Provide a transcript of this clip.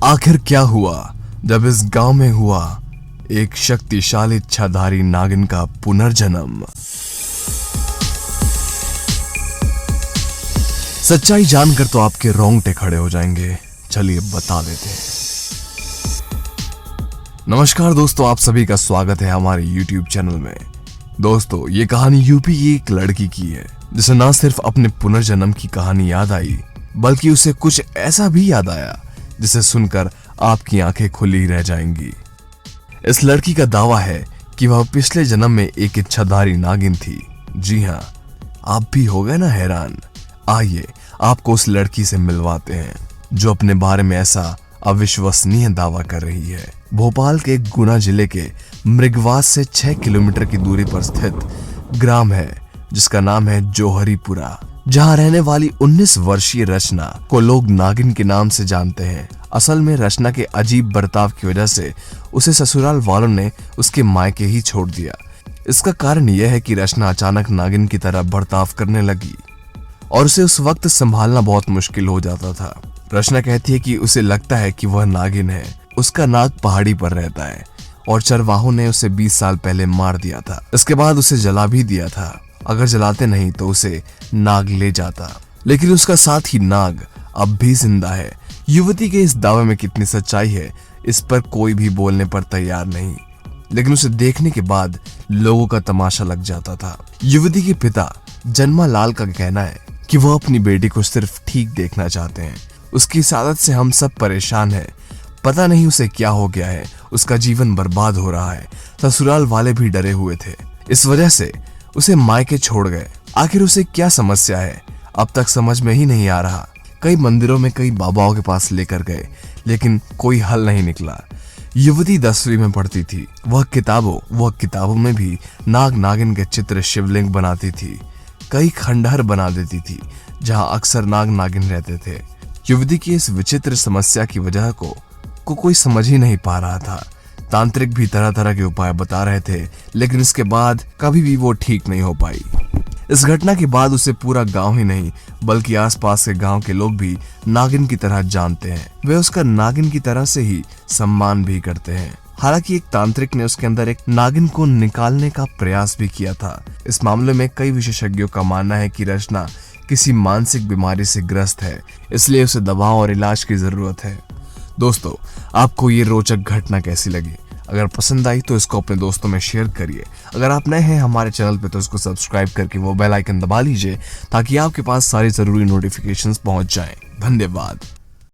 आखिर क्या हुआ जब इस गांव में हुआ एक शक्तिशाली इच्छाधारी नागिन का पुनर्जन्म। सच्चाई जानकर तो आपके रोंगटे खड़े हो जाएंगे। चलिए बता देते हैं। नमस्कार दोस्तों, आप सभी का स्वागत है हमारे YouTube चैनल में। दोस्तों, ये कहानी यूपी की एक लड़की की है जिसे ना सिर्फ अपने पुनर्जन्म की कहानी याद आई, बल्कि उसे कुछ ऐसा भी याद आया जिसे सुनकर आपकी आंखें खुली रह जाएंगी। इस लड़की का दावा है कि वह पिछले जन्म में एक इच्छाधारी नागिन थी। जी हाँ, आप भी हो गए ना हैरान। आइए आपको उस लड़की से मिलवाते हैं जो अपने बारे में ऐसा अविश्वसनीय दावा कर रही है। भोपाल के गुना जिले के मृगवास से 6 किलोमीटर की दूरी पर स्थित ग्राम है जिसका नाम है जौहरीपुरा, जहां रहने वाली 19 वर्षीय रचना को लोग नागिन के नाम से जानते हैं। असल में रचना के अजीब बर्ताव की वजह से उसे ससुराल वालों ने उसके मायके ही छोड़ दिया। इसका कारण यह है कि रचना अचानक नागिन की तरह बर्ताव करने लगी और उसे उस वक्त संभालना बहुत मुश्किल हो जाता था। रचना कहती है कि उसे लगता है कि वह नागिन है। उसका नाग पहाड़ी पर रहता है और चरवाहों ने उसे 20 साल पहले मार दिया था। इसके बाद उसे जला भी दिया था। अगर जलाते नहीं तो उसे नाग ले जाता, लेकिन उसका साथ ही नाग अब भी जिंदा है। युवती के इस दावे में कितनी सच्चाई है इस पर कोई भी बोलने पर तैयार नहीं, लेकिन उसे देखने के बाद लोगों का तमाशा लग जाता था। युवती के पिता जन्मा लाल का कहना है कि वह अपनी बेटी को सिर्फ ठीक देखना चाहते हैं। उसकी इस आदत से हम सब परेशान हैं। पता नहीं उसे क्या हो गया है, उसका जीवन बर्बाद हो रहा है। ससुराल वाले भी डरे हुए थे, इस वजह से उसे मायके छोड़ गए। आखिर उसे क्या समस्या है, अब तक समझ में ही नहीं आ रहा। कई मंदिरों में कई बाबाओं के पास लेकर गए, लेकिन कोई हल नहीं निकला। युवती 10वीं में पढ़ती थी। वह किताबों में भी नाग नागिन के चित्र शिवलिंग बनाती थी। कई खंडहर बना देती थी जहां अक्सर नाग नागिन रहते थे। युवती की इस विचित्र समस्या की वजह को कोई समझ ही नहीं पा रहा था। तांत्रिक भी तरह तरह के उपाय बता रहे थे, लेकिन इसके बाद कभी भी वो ठीक नहीं हो पाई। इस घटना के बाद उसे पूरा गांव ही नहीं बल्कि आसपास के गांव के लोग भी नागिन की तरह जानते हैं। वे उसका नागिन की तरह से ही सम्मान भी करते हैं। हालांकि एक तांत्रिक ने उसके अंदर एक नागिन को निकालने का प्रयास भी किया था। इस मामले में कई विशेषज्ञों का मानना है कि रचना किसी मानसिक बीमारी से ग्रस्त है, इसलिए उसे दवा और इलाज की जरूरत है। दोस्तों, आपको ये रोचक घटना कैसी लगी? अगर पसंद आई तो इसको अपने दोस्तों में शेयर करिए। अगर आप नए हैं हमारे चैनल पे तो इसको सब्सक्राइब करके वो बेल आइकन दबा लीजिए ताकि आपके पास सारी जरूरी नोटिफिकेशंस पहुंच जाएं। धन्यवाद।